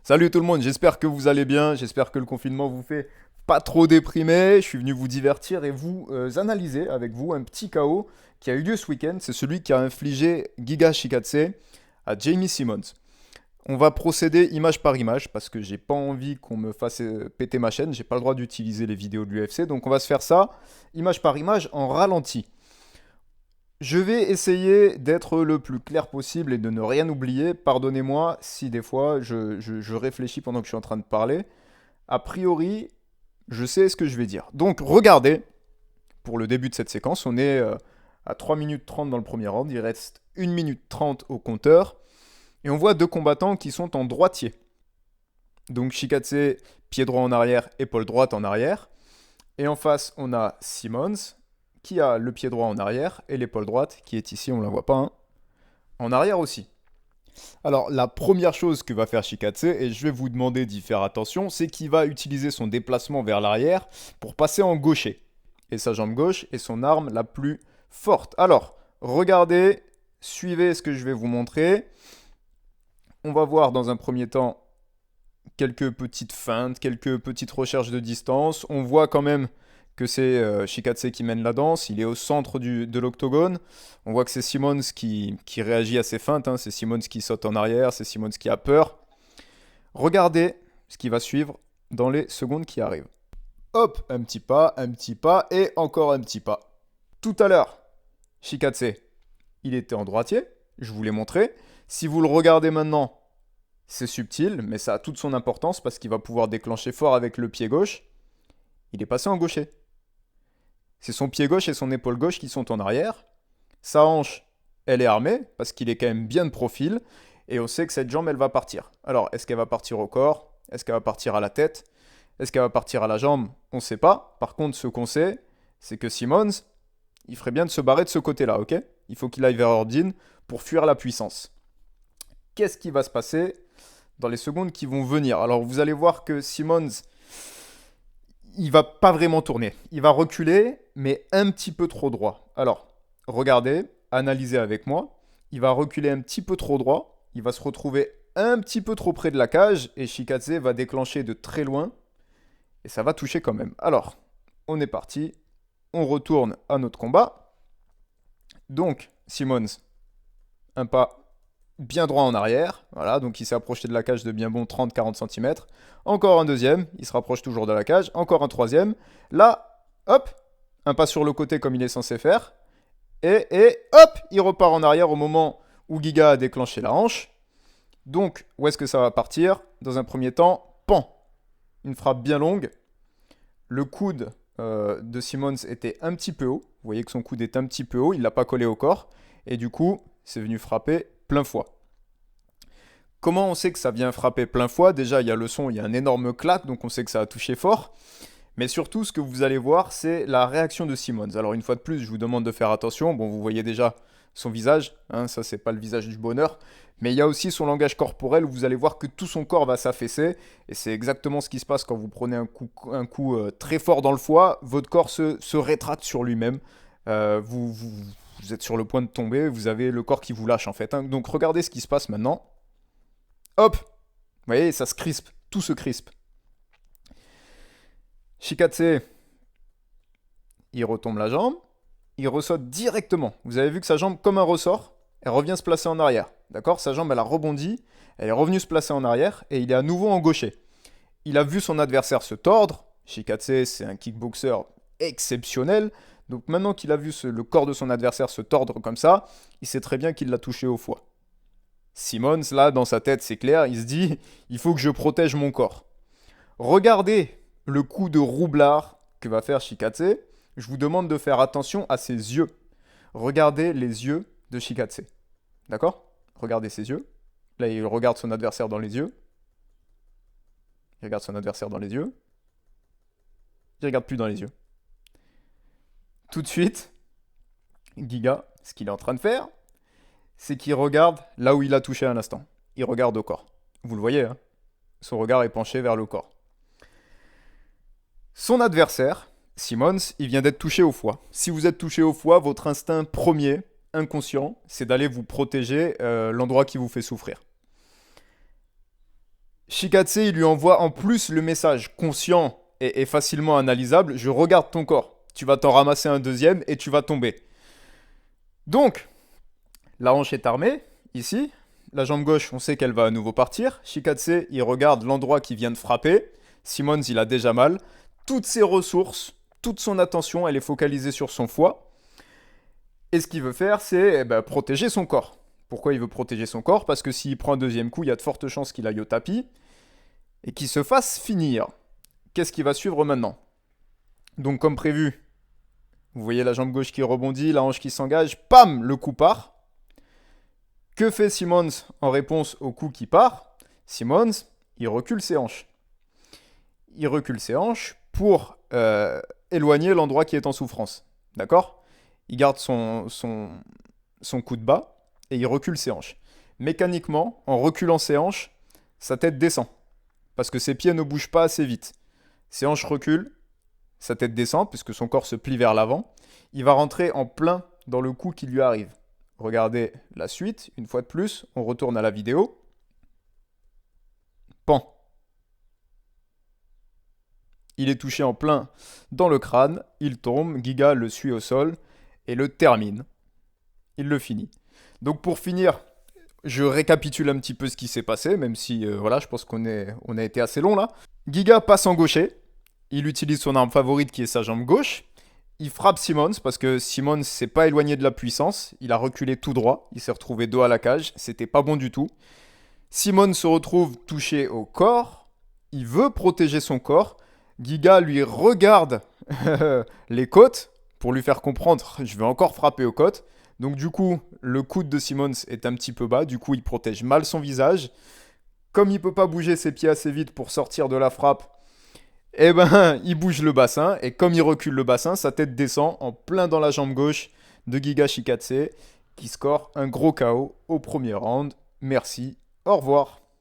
Salut tout le monde, j'espère que vous allez bien, j'espère que le confinement vous fait pas trop déprimer. Je suis venu vous divertir et vous analyser avec vous un petit chaos qui a eu lieu ce week-end. C'est celui qui a infligé Giga Chikadze à Jamie Simmons. On va procéder image par image parce que j'ai pas envie qu'on me fasse péter ma chaîne, j'ai pas le droit d'utiliser les vidéos de l'UFC, donc on va se faire ça image par image en ralenti. Je vais essayer d'être le plus clair possible et de ne rien oublier. Pardonnez-moi si des fois je réfléchis pendant que je suis en train de parler. A priori, je sais ce que je vais dire. Donc regardez, pour le début de cette séquence, on est à 3 minutes 30 dans le premier round. Il reste 1 minute 30 au compteur. Et on voit deux combattants qui sont en droitier. Donc Chikadze, pied droit en arrière, épaule droite en arrière. Et en face, on a Simmons, qui a le pied droit en arrière, et l'épaule droite, qui est ici, on ne la voit pas, hein, en arrière aussi. Alors, la première chose que va faire Chikadze, et je vais vous demander d'y faire attention, c'est qu'il va utiliser son déplacement vers l'arrière pour passer en gaucher. Et sa jambe gauche est son arme la plus forte. Alors, regardez, suivez ce que je vais vous montrer. On va voir dans un premier temps quelques petites feintes, quelques petites recherches de distance. On voit quand même que c'est Chikadze qui mène la danse. Il est au centre de l'octogone. On voit que c'est Simmons qui réagit à ses feintes, hein. C'est Simmons qui saute en arrière, c'est Simmons qui a peur. Regardez ce qui va suivre dans les secondes qui arrivent. Hop, un petit pas et encore un petit pas. Tout à l'heure, Chikadze, il était en droitier, je vous l'ai montré. Si vous le regardez maintenant, c'est subtil, mais ça a toute son importance parce qu'il va pouvoir déclencher fort avec le pied gauche. Il est passé en gaucher. C'est son pied gauche et son épaule gauche qui sont en arrière. Sa hanche, elle est armée parce qu'il est quand même bien de profil. Et on sait que cette jambe, elle va partir. Alors, est-ce qu'elle va partir au corps? Est-ce qu'elle va partir à la tête? Est-ce qu'elle va partir à la jambe? On ne sait pas. Par contre, ce qu'on sait, c'est que Simmons, il ferait bien de se barrer de ce côté-là, ok? Il faut qu'il aille vers Ordine pour fuir la puissance. Qu'est-ce qui va se passer dans les secondes qui vont venir? Alors, vous allez voir que Simmons, il va pas vraiment tourner. Il va reculer, mais un petit peu trop droit. Alors, regardez, analysez avec moi. Il va reculer un petit peu trop droit. Il va se retrouver un petit peu trop près de la cage. Et Chikadze va déclencher de très loin. Et ça va toucher quand même. Alors, on est parti. On retourne à notre combat. Donc, Simmons, un pas bien droit en arrière. Voilà, donc il s'est approché de la cage de bien bon 30-40 cm. Encore un deuxième, il se rapproche toujours de la cage. Encore un troisième. Là, hop, un pas sur le côté comme il est censé faire. Et hop, il repart en arrière au moment où Giga a déclenché la hanche. Donc, où est-ce que ça va partir? Dans un premier temps, pan. Une frappe bien longue. Le coude de Simmons était un petit peu haut. Vous voyez que son coude est un petit peu haut. Il ne l'a pas collé au corps. Et du coup, c'est venu frapper plein fouet. Comment on sait que ça vient frapper plein fouet? Déjà, il y a le son, il y a un énorme claque, donc on sait que ça a touché fort. Mais surtout, ce que vous allez voir, c'est la réaction de Simmons. Alors, une fois de plus, je vous demande de faire attention. Bon, vous voyez déjà son visage, hein, ça, c'est pas le visage du bonheur. Mais il y a aussi son langage corporel où vous allez voir que tout son corps va s'affaisser. Et c'est exactement ce qui se passe quand vous prenez un coup très fort dans le foie. Votre corps se rétracte sur lui-même. Vous êtes sur le point de tomber. Vous avez le corps qui vous lâche, en fait, hein. Donc, regardez ce qui se passe maintenant. Hop! Vous voyez, ça se crispe. Tout se crispe. Chikadze, il retombe la jambe, il ressaute directement. Vous avez vu que sa jambe, comme un ressort, elle revient se placer en arrière. D'accord? Sa jambe, elle a rebondi, elle est revenue se placer en arrière et il est à nouveau en gaucher. Il a vu son adversaire se tordre. Chikadze, c'est un kickboxer exceptionnel. Donc maintenant qu'il a vu le corps de son adversaire se tordre comme ça, il sait très bien qu'il l'a touché au foie. Simmons, là, dans sa tête, c'est clair, il se dit, il faut que je protège mon corps. Regardez le coup de roublard que va faire Chikadze. Je vous demande de faire attention à ses yeux. Regardez les yeux de Chikadze. D'accord? Regardez ses yeux. Là, il regarde son adversaire dans les yeux. Il regarde son adversaire dans les yeux. Il regarde plus dans les yeux. Tout de suite, Giga, ce qu'il est en train de faire, c'est qu'il regarde là où il a touché à l'instant. Il regarde au corps. Vous le voyez, hein? Son regard est penché vers le corps. Son adversaire, Simmons, il vient d'être touché au foie. Si vous êtes touché au foie, votre instinct premier, inconscient, c'est d'aller vous protéger l'endroit qui vous fait souffrir. Shikatse, il lui envoie en plus le message conscient et facilement analysable, je regarde ton corps. Tu vas t'en ramasser un deuxième et tu vas tomber. Donc, la hanche est armée, ici. La jambe gauche, on sait qu'elle va à nouveau partir. Shikatse, il regarde l'endroit qui vient de frapper. Simmons, il a déjà mal. Toutes ses ressources, toute son attention, elle est focalisée sur son foie. Et ce qu'il veut faire, c'est protéger son corps. Pourquoi il veut protéger son corps? Parce que s'il prend un deuxième coup, il y a de fortes chances qu'il aille au tapis et qu'il se fasse finir. Qu'est-ce qui va suivre maintenant? Donc, comme prévu, vous voyez la jambe gauche qui rebondit, la hanche qui s'engage, pam, le coup part. Que fait Simmons en réponse au coup qui part? Simmons, il recule ses hanches. Il recule ses hanches pour éloigner l'endroit qui est en souffrance. D'accord? Il garde son coup de bas et il recule ses hanches. Mécaniquement, en reculant ses hanches, sa tête descend. Parce que ses pieds ne bougent pas assez vite. Ses hanches reculent, sa tête descend puisque son corps se plie vers l'avant. Il va rentrer en plein dans le coup qui lui arrive. Regardez la suite, une fois de plus, on retourne à la vidéo. Pan. Il est touché en plein dans le crâne, il tombe, Giga le suit au sol et le termine. Il le finit. Donc pour finir, je récapitule un petit peu ce qui s'est passé, même si voilà, je pense on a été assez long là. Giga passe en gaucher, il utilise son arme favorite qui est sa jambe gauche. Il frappe Simmons parce que Simmons s'est pas éloigné de la puissance, il a reculé tout droit, il s'est retrouvé dos à la cage, c'était pas bon du tout. Simmons se retrouve touché au corps, il veut protéger son corps, Giga lui regarde les côtes pour lui faire comprendre je vais encore frapper aux côtes. Donc du coup, le coude de Simmons est un petit peu bas, du coup il protège mal son visage. Comme il peut pas bouger ses pieds assez vite pour sortir de la frappe, eh ben, il bouge le bassin, et comme il recule le bassin, sa tête descend en plein dans la jambe gauche de Giga Shikatse, qui score un gros KO au premier round. Merci, au revoir.